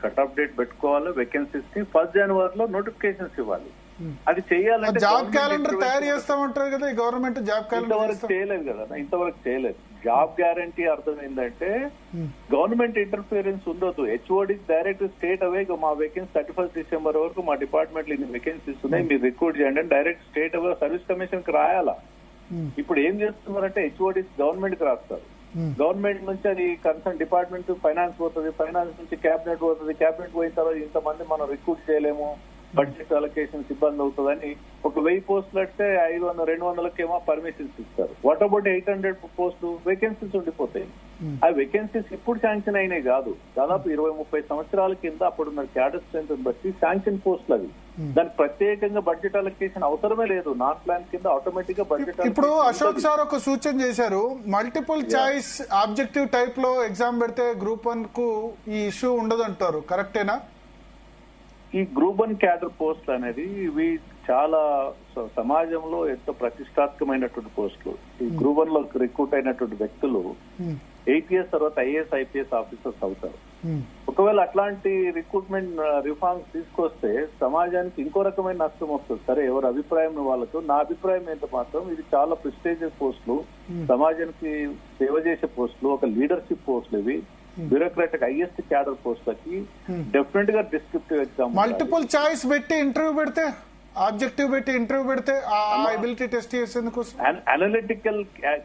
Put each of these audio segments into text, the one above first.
Cut off date పెట్టుకోవాలి, vacancies కి 1 జనవరిలో నోటిఫికేషన్స్ ఇవ్వాలి. అది చేయాలంటే జాబ్ క్యాలెండర్ తయారు చేస్తామంటారు కదా గవర్నమెంట్. జాబ్ క్యాలెండర్ ఇంతవరకు చేయలేదు కదా, ఇంతవరకు చేయలేదు. జాబ్ గ్యారంటీ అర్థం ఏంటంటే గవర్నమెంట్ ఇంటర్ఫియరెన్స్ ఉండదు. హెచ్ఓడి డైరెక్ట్ స్టేట్ అవే మా వేకెన్సీ 31 డిసెంబర్ వరకు మా డిపార్ట్మెంట్ లో ఇన్ని వేకెన్సీస్ ఉన్నాయి, మీరు రిక్రూట్ చేయండి అని డైరెక్ట్ స్టేట్ అవే సర్వీస్ కమిషన్ కి రాయాలా. ఇప్పుడు ఏం చేస్తున్నారంటే హెచ్ఓడి గవర్నమెంట్ కి రాస్తారు, గవర్నమెంట్ నుంచి అది కన్సర్న్ డిపార్ట్మెంట్ ఫైనాన్స్ పోతుంది, ఫైనాన్స్ నుంచి క్యాబినెట్ పోతుంది, క్యాబినెట్ పోయిన తర్వాత ఇంతమంది మనం రిక్రూట్ చేయలేము, బడ్జెట్ అలొకేషన్స్ ఇబ్బంది అవుతుందని ఒక 1000 పోస్టులు అంటే 500-200కేమో పర్మిషన్స్ ఇస్తారు. వాట్ అబౌట్ 800 పోస్టులు వేకెన్సీస్ ఉండిపోతాయి. ఆ వేకెన్సీస్ ఇప్పుడు శాంక్షన్ అయినాయి కాదు, దాదాపు 20-30 సంవత్సరాల కింద అప్పుడున్న క్యాడర్ స్ట్రెంత్ బట్టి శాంక్షన్ పోస్టులు అవి. దానికి ప్రత్యేకంగా బడ్జెట్ అలొకేషన్ అవసరమే లేదు, నాన్ ప్లాన్ కింద ఆటోమేటిక్ గా బడ్జెట్. ఇప్పుడు అశోక్ సార్ ఒక సూచన చేశారు, మల్టిపుల్ చాయిస్ ఆబ్జెక్టివ్ టైప్ లో ఎగ్జామ్ పెడితే గ్రూప్ 1 కు ఈ ఇష్యూ ఉండదు అంటారు, కరెక్టేనా? ఈ గ్రూప్ 1 క్యాడర్ పోస్ట్ అనేది ఇవి చాలా సమాజంలో ఎంతో ప్రతిష్టాత్మకమైనటువంటి పోస్టులు. ఈ గ్రూప్ 1 లో రిక్రూట్ అయినటువంటి వ్యక్తులు 8 years తర్వాత ఐఏఎస్ ఐపీఎస్ ఆఫీసర్స్ అవుతారు. ఒకవేళ అట్లాంటి రిక్రూట్మెంట్ రిఫార్మ్స్ తీసుకొస్తే సమాజానికి ఇంకో రకమైన నష్టం వస్తుంది. సరే ఎవరి అభిప్రాయం వాళ్ళకు, నా అభిప్రాయం ఏంటో మాత్రం ఇది చాలా ప్రెస్టీజియస్ పోస్టులు, సమాజానికి సేవ చేసే పోస్టులు, ఒక లీడర్షిప్ పోస్టులు. ఇవి బ్యూరోక్రాటిక్ హైయెస్ట్ క్యాడర్ పోస్టులకి డెఫినెట్ గా డిస్క్రిప్టివ్ ఎగ్జామ్. మల్టిపుల్ చాయిస్ పెట్టి ఇంటర్వ్యూ పెడితే, ఆబ్జెక్టివ్ పెట్టి ఇంటర్వ్యూ పెడితే ఆ ఎబిలిటీ టెస్ట్ చేసేందుకు అనలిటికల్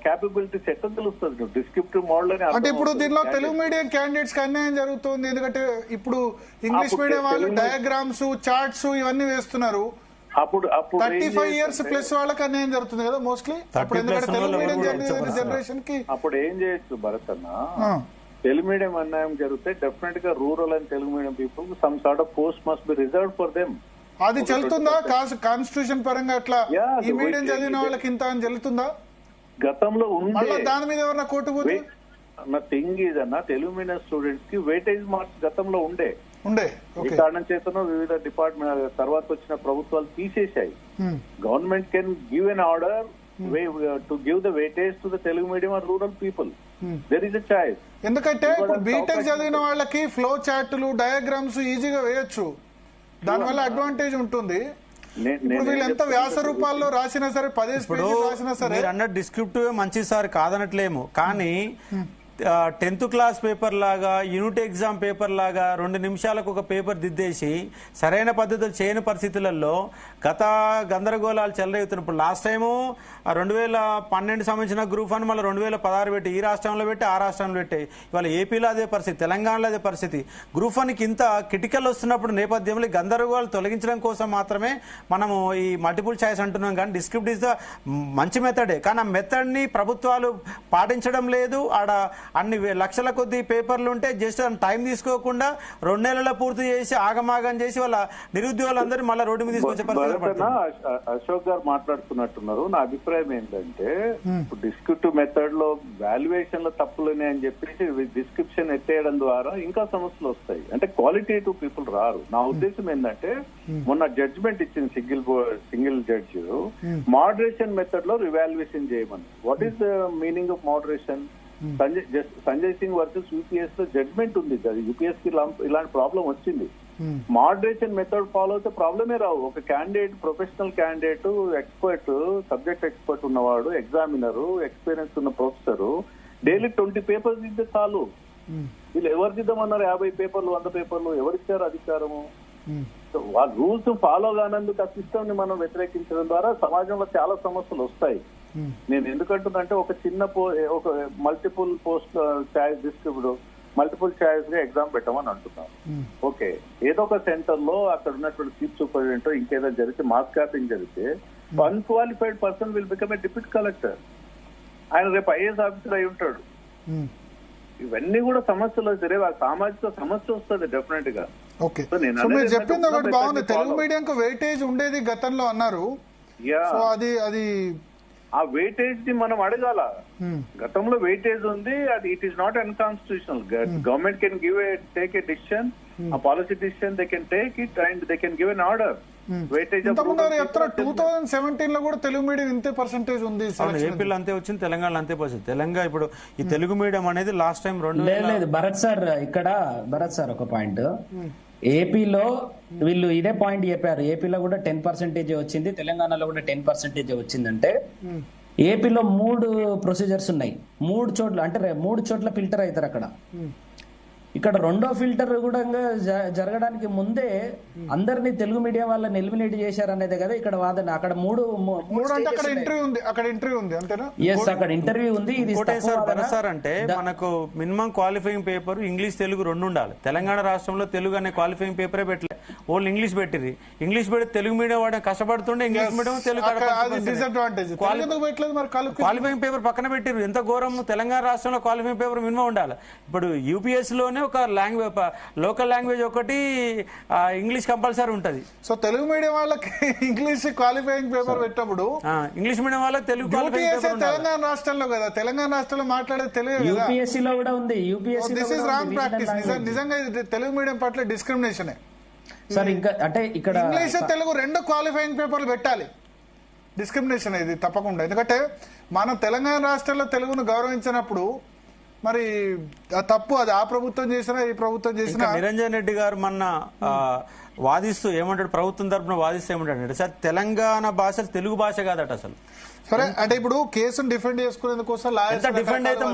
క్యాపబిలిటీస్ ఎట్లా తెలుస్తుంది డిస్క్రిప్టివ్ మోడల్ అని. అంటే ఇప్పుడు దీనిలో తెలుగు మీడియం క్యాండిడేట్స్ కి అన్యాయం జరుగుతుంది, ఎందుకంటే ఇప్పుడు ఇంగ్లీష్ మీడియం వాళ్ళు డయాగ్రామ్స్, చార్ట్స్ ఇవన్నీ వేస్తున్నారు. అప్పుడు 35 years ప్లస్ వాళ్ళకి అన్యాయం జరుగుతుంది కదా మోస్ట్లీ. అప్పుడు ఎందుకంటే తెలుగు మీడియం జనరేషన్ కి అప్పుడు ఏం చేయొచ్చు భరత్ అన్న, తెలుగు మీడియం అన్యాయం జరిగితే డెఫినెట్ గా rural and Telugu medium people some sort of post must be reserved for them. అది చెల్లుతుందా కాన్స్టిట్యూషన్ పరంగా? అట్లా ఈ మీడియం చదివిన వాళ్ళకి ఇంత అని చెల్లుతుందా? గతంలో మళ్ళీ దాని మీద ఎవరన్నా కోర్టు పోతే నా థింగ్ ఇది అన్న, తెలుగు మీడియం స్టూడెంట్స్ కి వెయిటేజ్ మార్క్స్ గతంలో ఉండే. ఈ కారణం చేతను వివిధ డిపార్ట్మెంట్ తర్వాత వచ్చిన ప్రభుత్వాలు తీసేశాయి. Government can give an order to give the weightage to the Telugu medium or rural people. There is a choice. ఎందుకంటే ఇప్పుడు బీటెక్ చదివిన వాళ్ళకి ఫ్లో చార్టులు, డయాగ్రామ్స్ ఈజీగా వేయొచ్చు, దానివల్ల అడ్వాంటేజ్ ఉంటుంది. ఇప్పుడు వీళ్ళు ఎంత వ్యాస రూపాల్లో రాసినా సరే, 10 పేజీలు రాసినా సరే. అన్నట్టు డిస్క్రిప్టివ్ మంచి సార్ కాదనట్లేము, కానీ 10th క్లాస్ పేపర్ లాగా, యూనిట్ ఎగ్జామ్ పేపర్ లాగా 2 నిమిషాలకు ఒక పేపర్ దిద్దేసి సరైన పద్ధతులు చేయని పరిస్థితులలో గత గందరగోళాలు చెలరేగుతున్నప్పుడు లాస్ట్ టైము 2012 సంబంధించిన గ్రూప్ 1 మళ్ళీ 2016 పెట్టి ఈ రాష్ట్రంలో పెట్టి ఆ రాష్ట్రంలో పెట్టి ఇవాళ ఏపీలో అదే పరిస్థితి, తెలంగాణలో అదే పరిస్థితి. గ్రూప్ 1కి ఇంత క్రిటికల్ వస్తున్నప్పుడు నేపథ్యంలో గందరగోళాలు తొలగించడం కోసం మాత్రమే మనము ఈ మల్టిపుల్ చాయిస్ అంటున్నాం. కానీ డిస్క్రిప్ట్ ఇస్ ద మంచి మెథడే, కానీ ఆ మెథడ్ని ప్రభుత్వాలు పాటించడం లేదు. ఆడ అన్ని లక్షల కొద్ది పేపర్లు ఉంటే జస్ట్ టైం తీసుకోకుండా 2 నెలల్లో పూర్తి చేసి ఆగమాగం చేసి వాళ్ళ నిరుద్యోగులందరూ మళ్ళీ రోడ్డు మీద తీసుకొచ్చే పరిస్థితి. అశోక్ గారు మాట్లాడుతున్నట్టున్నారు. నా అభిప్రాయం ఏంటంటే డిస్క్రిప్టివ్ మెథడ్ లో వాల్యుయేషన్ లో తప్పులని అని చెప్పేసి డిస్క్రిప్షన్ ఎత్తేయడం ద్వారా ఇంకా సమస్యలు వస్తాయి. అంటే క్వాలిటేటివ్ పీపుల్ రారు. నా ఉద్దేశం ఏంటంటే మొన్న జడ్జిమెంట్ ఇచ్చిన సింగిల్ జడ్జి మోడరేషన్ మెథడ్ లో రివాల్యుయేషన్ చేయమని. What is the meaning of moderation? Sanjay Singh versus UPS లో జడ్జ్మెంట్ ఉంది, యూపీఎస్ కి ఇలాంటి ప్రాబ్లం వచ్చింది. మోడరేషన్ మెథడ్ ఫాలో అయితే ప్రాబ్లమే రావు. ఒక candidate, professional candidate, expert, subject expert ఉన్నవాడు, ఎగ్జామినర్, ఎక్స్పీరియన్స్ ఉన్న ప్రొఫెసర్ డైలీ 20 పేపర్స్ ఇస్తే చాలు. వీళ్ళు ఎవరు దిద్దామన్నారు? 50 పేపర్లు, 100 పేపర్లు ఎవరిచ్చారు అధికారము? వాళ్ళ రూల్స్ ఫాలో కానందుకు ఆ సిస్టమ్ ని మనం వ్యతిరేకించడం ద్వారా సమాజంలో చాలా సమస్యలు వస్తాయి. నేను ఎందుకంటున్నా అంటే ఒక చిన్న ఒక multiple post choice distribute multiple choice గా ఎగ్జామ్ పెట్టమని అంటున్నాను. ఓకే, ఏదో ఒక సెంటర్ లో అక్కడ ఉన్నటువంటి చీఫ్ సూపరింటెండెంట్ ఇంకేదో జరిగితే మాస్ క్యాపింగ్ జరిగితే unqualified person will become a deputy collector. ఆయన రేపు ఐఏఎస్ ఆఫీసర్ అయి ఉంటాడు. ఇవన్నీ కూడా సమస్యలు వస్తే రేపు సామాజిక సమస్య వస్తుంది డెఫినెట్ గా. మీరు చెప్పింది ఒకటి బాగుంది, తెలుగు మీడియం కు వెయిటేజ్ ఉండేది గతంలో అన్నారు. అది ఆ వెయిటేజ్ ని మనం అడగాల. గతంలో వెయిటేజ్ ఉంది, అది it is not unconstitutional. Government can give take a decision ఆ policy decision they can take it and they can give an order. Weightage 2017 లో కూడా తెలుగు మీడియం ఇంతే పర్సెంటేజ్ ఉంది. ఏపీలో అంతే వచ్చింది, తెలంగాణలో అంతే పర్సెంట్. తెలంగాణ ఇప్పుడు ఈ తెలుగు మీడియం అనేది లాస్ట్ టైం లేదు భరత్ సార్, ఇక్కడ భరత్ సార్ ఒక పాయింట్, ఏపీలో వీళ్ళు ఇదే పాయింట్ చెప్పారు, ఏపీలో కూడా 10% వచ్చింది, తెలంగాణలో కూడా 10% వచ్చిందంటే ఏపీలో 3 ప్రొసీజర్స్ ఉన్నాయి, 3 చోట్ల, అంటే 3 చోట్ల ఫిల్టర్ అవుతారు అక్కడ. ఇక్కడ రెండో ఫిల్టర్ కూడా జరగడానికి ముందే అందరినీ తెలుగు మీడియం వాళ్ళని ఎలిమినేట్ చేశారు అనేది కదా ఇక్కడ వాదన. అక్కడ మూడు ఇంటర్వ్యూ ఉంది అంతేనా? ఎస్, అక్కడ ఇంటర్వ్యూ ఉంది. ఇది సార్ అంటే మనకు minimum qualifying paper English Telugu 2 ఉండాలి. తెలంగాణ రాష్ట్రంలో తెలుగు అనే క్వాలిఫైయింగ్ పేపరే పెట్టలే, ఓన్లీ ఇంగ్లీష్ పెట్టింది. ఇంగ్లీష్ పెడితే తెలుగు మీడియం వాడే కష్టపడుతుండే, English medium Telugu qualifying paper పక్కన పెట్టిరు. ఎంత ఘోరం! తెలంగాణ రాష్ట్రంలో క్వాలిఫైయింగ్ పేపర్ మినిమం ఉండాలి. ఇప్పుడు యూపీఎస్ లోనే ఒక లాంగ్వేజ్, లోకల్ లాంగ్వేజ్ ఒకటి, ఇంగ్లీష్ కంపల్సరీ ఉంటది. సో తెలుగు మీడియం వాళ్ళకి ఇంగ్లీష్ క్వాలిఫైయింగ్ పేపర్ పెట్టినప్పుడు ఇంగ్లీష్ మీడియం వాళ్ళకి తెలుగు తెలంగాణ రాష్ట్రంలో కదా, తెలంగాణ రాష్ట్రంలో మాట్లాడేది తెలుగు. యూపీఎస్సీ లో కూడా ఉంది. This is wrong practice. నిజంగా తెలుగు మీడియం పట్ల డిస్క్రిమినేషన్ సార్. ఇంకా అంటే ఇక్కడ ఇంగ్లీష్ తెలుగు 2 క్వాలిఫైయింగ్ పేపర్లు పెట్టాలి. డిస్క్రిమినేషన్ ఇది తప్పకుండా. ఎందుకంటే మనం తెలంగాణ రాష్ట్రంలో తెలుగును గౌరవించినప్పుడు మరి తప్పు అది ఆ ప్రభుత్వం చేసినా ఈ ప్రభుత్వం చేసినా. నిరంజన్ రెడ్డి గారు మొన్న వాదిస్తూ ఏమంటాడు, ప్రభుత్వం తరఫున వాదిస్తూ ఏమంటాడు సార్, తెలంగాణ భాష తెలుగు భాష కాదట అసలు. సరే, అంటే ఇప్పుడు కేసును డిఫెండ్ చేసుకునేందుకోసం డిఫెండ్ అయితే